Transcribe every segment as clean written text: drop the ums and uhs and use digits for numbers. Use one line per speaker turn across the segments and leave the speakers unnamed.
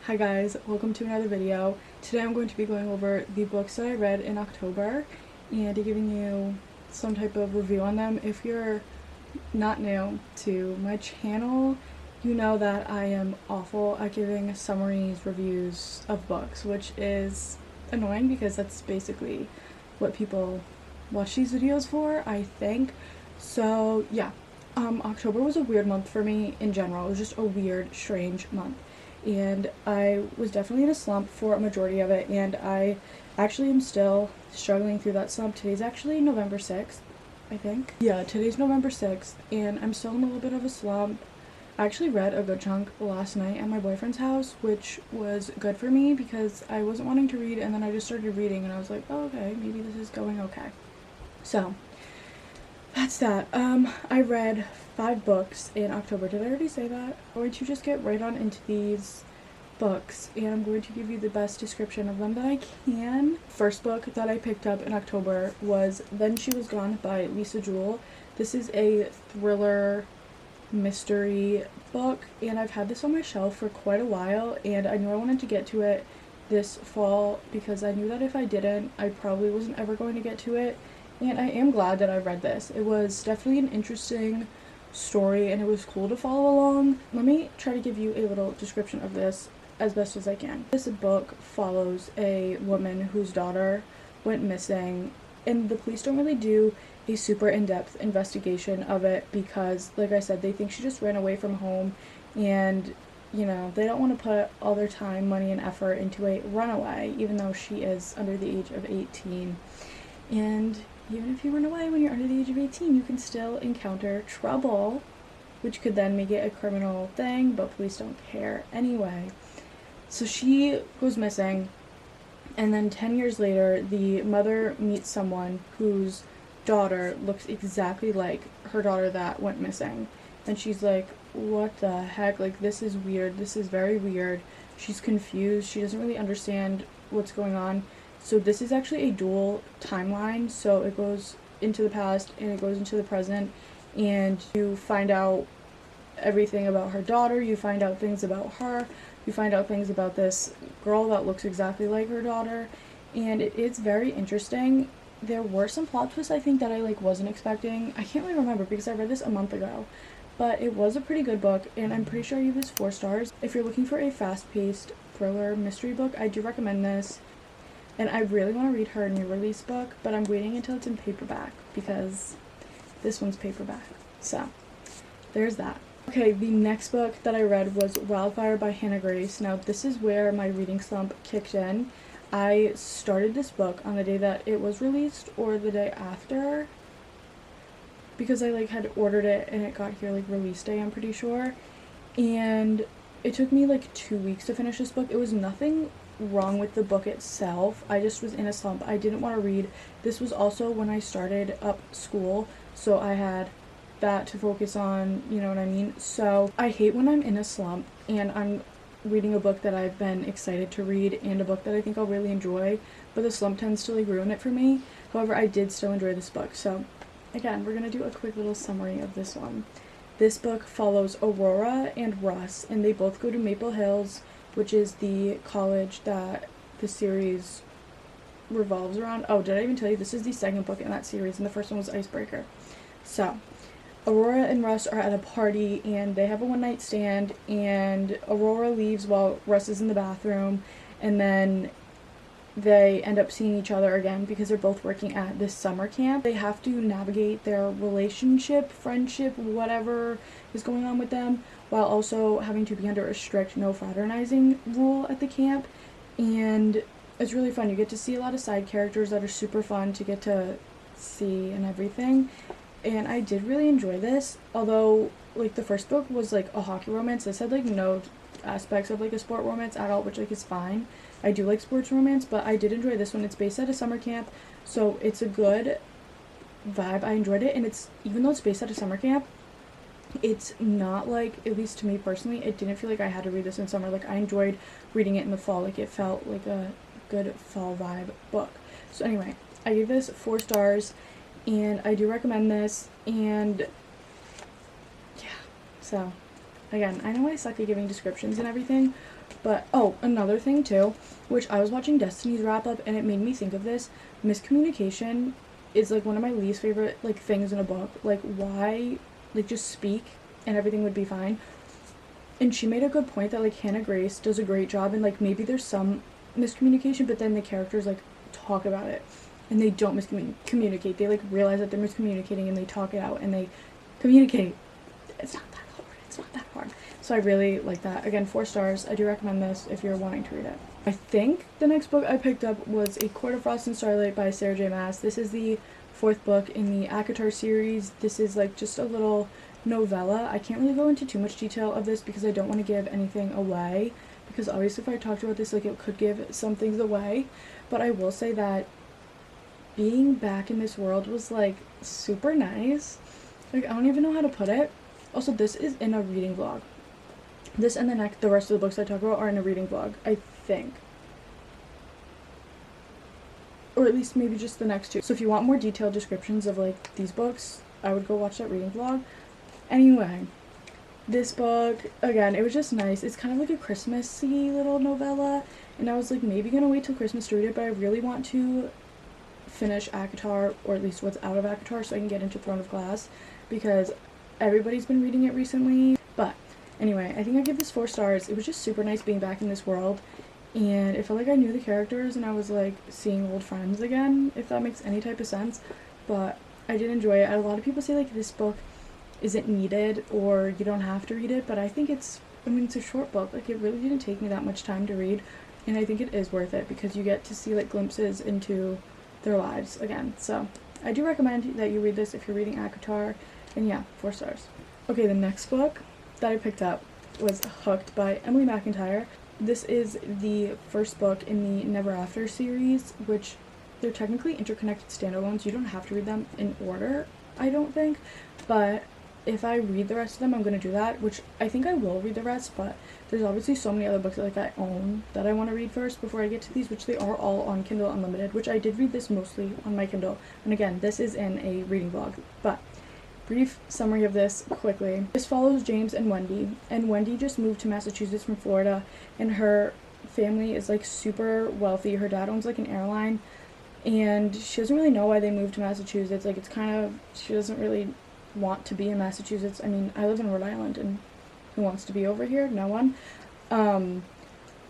Hi guys, welcome to another video. Today I'm going to be going over the books that I read in October and giving you some type of review on them. If you're not new to my channel, you know that I am awful at giving summaries, reviews of books, which is annoying because that's basically what people watch these videos for, I think. So yeah, October was a weird month for me in general. It was just a weird, strange month. And I was definitely in a slump for a majority of it, and I actually am still struggling through that slump. Today's actually November 6th, I think. Yeah, today's November 6th, and I'm still in a little bit of a slump. I actually read a good chunk last night at my boyfriend's house, which was good for me because I wasn't wanting to read, and then I just started reading, and I was like, oh, okay, maybe this is going okay. So, that's that. I read 5 books in October. Did I already say that? I'm going to just get right on into these books, and I'm going to give you the best description of them that I can. First book that I picked up in October was Then She Was Gone by Lisa Jewell. This is a thriller mystery book, and I've had this on my shelf for quite a while, and I knew I wanted to get to it this fall because I knew that if I didn't, I probably wasn't ever going to get to it. And I am glad that I read this. It was definitely an interesting story, and it was cool to follow along. Let me try to give you a little description of this as best as I can. This book follows a woman whose daughter went missing, and the police don't really do a super in-depth investigation of it because, like I said, they think she just ran away from home, and you know, they don't want to put all their time, money, and effort into a runaway, even though she is under the age of 18. And even if you run away when you're under the age of 18, you can still encounter trouble, which could then make it a criminal thing, but police don't care anyway. So she goes missing, and then 10 years later, the mother meets someone whose daughter looks exactly like her daughter that went missing. And she's like, what the heck? Like, this is weird. This is very weird. She's confused. She doesn't really understand what's going on. So this is actually a dual timeline, so it goes into the past and it goes into the present, and you find out everything about her daughter, you find out things about her, you find out things about this girl that looks exactly like her daughter, and it's very interesting. There were some plot twists I think that I wasn't expecting. I can't really remember because I read this a month ago, but it was a pretty good book, and I'm pretty sure I give this 4 stars. If you're looking for a fast-paced thriller mystery book, I do recommend this. And I really want to read her new release book, but I'm waiting until it's in paperback because this one's paperback. So, there's that. Okay, the next book that I read was Wildfire by Hannah Grace. Now, this is where my reading slump kicked in. I started this book on the day that it was released or the day after because I had ordered it and it got here release day, I'm pretty sure. And it took me 2 weeks to finish this book. It was nothing wrong with the book itself. I just was in a slump. I didn't want to read. This was also when I started up school, so I had that to focus on, you know what I mean? So I hate when I'm in a slump and I'm reading a book that I've been excited to read and a book that I think I'll really enjoy, but the slump tends to ruin it for me. However, I did still enjoy this book. So again, we're gonna do a quick little summary of this one. This book follows Aurora and Russ, and they both go to Maple Hills, which is the college that the series revolves around. Oh, did I even tell you this is the second book in that series, and the first one was Icebreaker. So, Aurora and Russ are at a party, and they have a one-night stand, and Aurora leaves while Russ is in the bathroom, and then they end up seeing each other again because they're both working at this summer camp. They have to navigate their relationship, friendship, whatever is going on with them, while also having to be under a strict no fraternizing rule at the camp. And it's really fun. You get to see a lot of side characters that are super fun to get to see and everything. And I did really enjoy this, although the first book was a hockey romance. This had no aspects of a sport romance at all, which is fine. I do like sports romance, but I did enjoy this one. It's based at a summer camp, so it's a good vibe. I enjoyed it, and it's, even though it's based at a summer camp, it's not at least to me personally, it didn't feel like I had to read this in summer. I enjoyed reading it in the fall. It felt like a good fall vibe book. So anyway, I gave this 4 stars, and I do recommend this, and yeah, so again, I know I suck at giving descriptions and everything, But, oh, another thing too, which I was watching Destiny's wrap up and it made me think of this. Miscommunication is like one of my least favorite like things in a book. Like, why, like, just speak and everything would be fine. And she made a good point that like Hannah Grace does a great job, and like maybe there's some miscommunication, but then the characters like talk about it and they don't miscommunicate. They like realize that they're miscommunicating and they talk it out and they communicate. It's not that hard. It's not that hard. So I really like that. Again, 4 stars. I do recommend this if you're wanting to read it. I think the next book I picked up was A Court of Frost and Starlight by Sarah J. Maas. This is the 4th book in the ACOTAR series. This is like just a little novella. I can't really go into too much detail of this because I don't want to give anything away, because obviously if I talked about this, like, it could give some things away. But I will say that being back in this world was like super nice. Like, I don't even know how to put it. Also, this is in a reading vlog. This and the rest of the books I talk about are in a reading vlog, I think. Or at least maybe just the next 2. So if you want more detailed descriptions of like these books, I would go watch that reading vlog. Anyway, this book, again, it was just nice. It's kind of like a Christmassy little novella, and I was like maybe gonna wait till Christmas to read it, but I really want to finish ACOTAR, or at least what's out of ACOTAR, so I can get into Throne of Glass, because everybody's been reading it recently. But anyway, I think I give this 4 stars. It was just super nice being back in this world, and it felt like I knew the characters and I was like seeing old friends again, if that makes any type of sense. But I did enjoy it. A lot of people say like this book isn't needed or you don't have to read it, but I think it's a short book. Like, it really didn't take me that much time to read, and I think it is worth it because you get to see like glimpses into their lives again. So I do recommend that you read this if you're reading ACOTAR, and yeah, 4 stars. Okay, the next book that I picked up was Hooked by Emily McIntyre. This is the first book in the Never After series, which they're technically interconnected standalones. You don't have to read them in order, I don't think, but if I read the rest of them, I'm going to do that, which I think I will read the rest, but there's obviously so many other books that like I own that I want to read first before I get to these, which they are all on Kindle Unlimited, which I did read this mostly on my Kindle. And again, this is in a reading vlog, but brief summary of this quickly. This follows James and Wendy just moved to Massachusetts from Florida, and her family is like super wealthy. Her dad owns like an airline, and she doesn't really know why they moved to Massachusetts. Like, it's kind of, she doesn't really want to be in Massachusetts. I mean, I live in Rhode Island, and who wants to be over here? No one.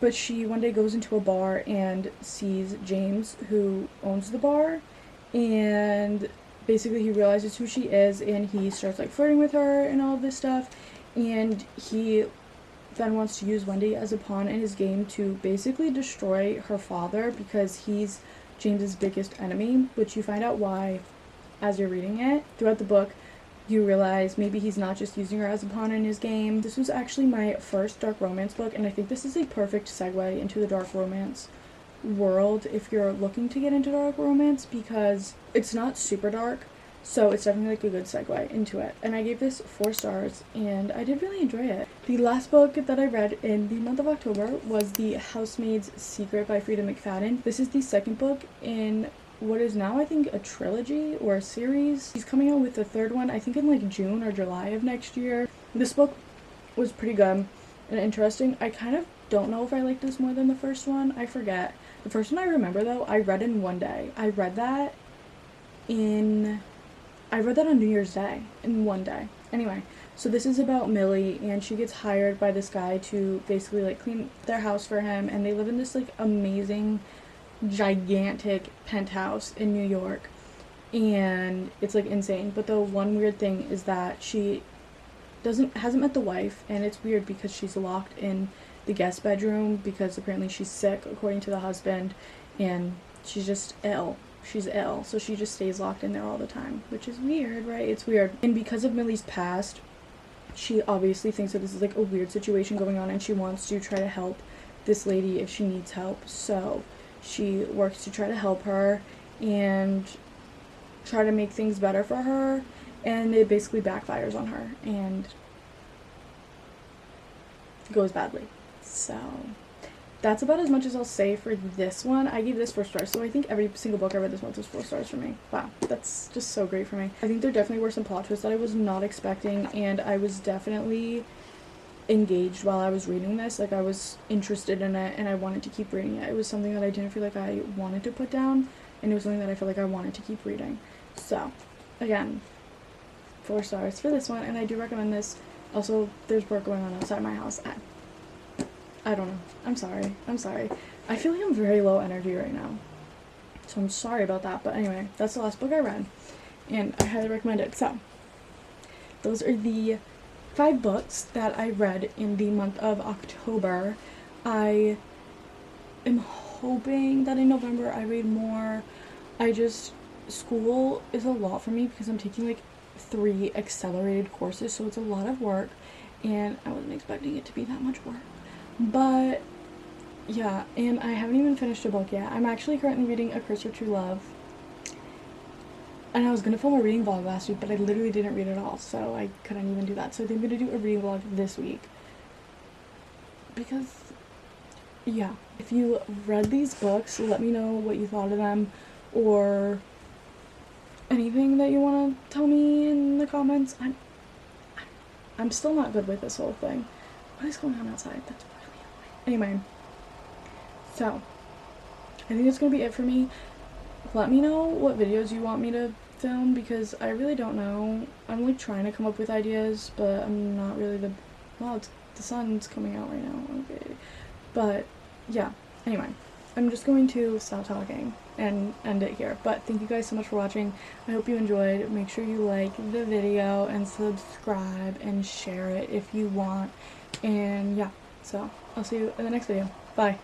But she one day goes into a bar and sees James, who owns the bar, and basically he realizes who she is, and he starts like flirting with her and all of this stuff, and he then wants to use Wendy as a pawn in his game to basically destroy her father, because he's James's biggest enemy, which you find out why as you're reading it. Throughout the book, you realize maybe he's not just using her as a pawn in his game. This was actually my first dark romance book, and I think this is a perfect segue into the dark romance world if you're looking to get into dark romance, because it's not super dark, so it's definitely like a good segue into it. And I gave this 4 stars, and I did really enjoy it. The last book that I read in the month of October was The Housemaids Secret by Frida McFadden. This is the second book in what is now, I think, a trilogy or a series. He's coming out with the 3rd one, I think in like June or July of next year. This book was pretty good and interesting. I kind of don't know if I liked this more than the first one. I forget. The first one I remember, though, I read in one day. I read that on New Year's Day in one day. Anyway, so this is about Millie, and she gets hired by this guy to basically like clean their house for him, and they live in this like amazing gigantic penthouse in New York, and it's like insane. But the one weird thing is that she hasn't met the wife, and it's weird because she's locked in the guest bedroom because apparently she's sick, according to the husband, and she's just ill. She's ill, so she just stays locked in there all the time, which is weird, right? It's weird. And because of Millie's past, she obviously thinks that this is like a weird situation going on, and she wants to try to help this lady if she needs help. So she works to try to help her and try to make things better for her, and it basically backfires on her and goes badly. So that's about as much as I'll say for this one. I gave this 4 stars, so I think every single book I read this month was 4 stars for me. Wow, that's just so great for me. I think there definitely were some plot twists that I was not expecting, and I was definitely engaged while I was reading this. Like, I was interested in it and I wanted to keep reading it. It was something that I didn't feel like I wanted to put down, and it was something that I felt like I wanted to keep reading. So, again, 4 stars for this one, and I do recommend this. Also, there's work going on outside my house. I don't know. I'm sorry. I feel like I'm very low energy right now, so I'm sorry about that. But anyway, that's the last book I read, and I highly recommend it. So, those are the 5 books that I read in the month of October. I am hoping that in November I read more. School is a lot for me because I'm taking like 3 accelerated courses, so it's a lot of work, and I wasn't expecting it to be that much work. But yeah, and I haven't even finished a book yet. I'm actually currently reading A Curse for True Love, and I was gonna film a reading vlog last week, but I literally didn't read it all, so I couldn't even do that. So I think I'm gonna do a reading vlog this week, because yeah, if you read these books, let me know what you thought of them, or anything that you want to tell me in the comments. I'm still not good with this whole thing. What is going on outside? That's really annoying. Anyway, so I think that's gonna be it for me. Let me know what videos you want me to film, because I really don't know. I'm like trying to come up with ideas, but I'm not really the sun's coming out right now. Okay, but yeah, anyway, I'm just going to stop talking and end it here. But thank you guys so much for watching. I hope you enjoyed. Make sure you like the video and subscribe and share it if you want. And yeah, so I'll see you in the next video. Bye.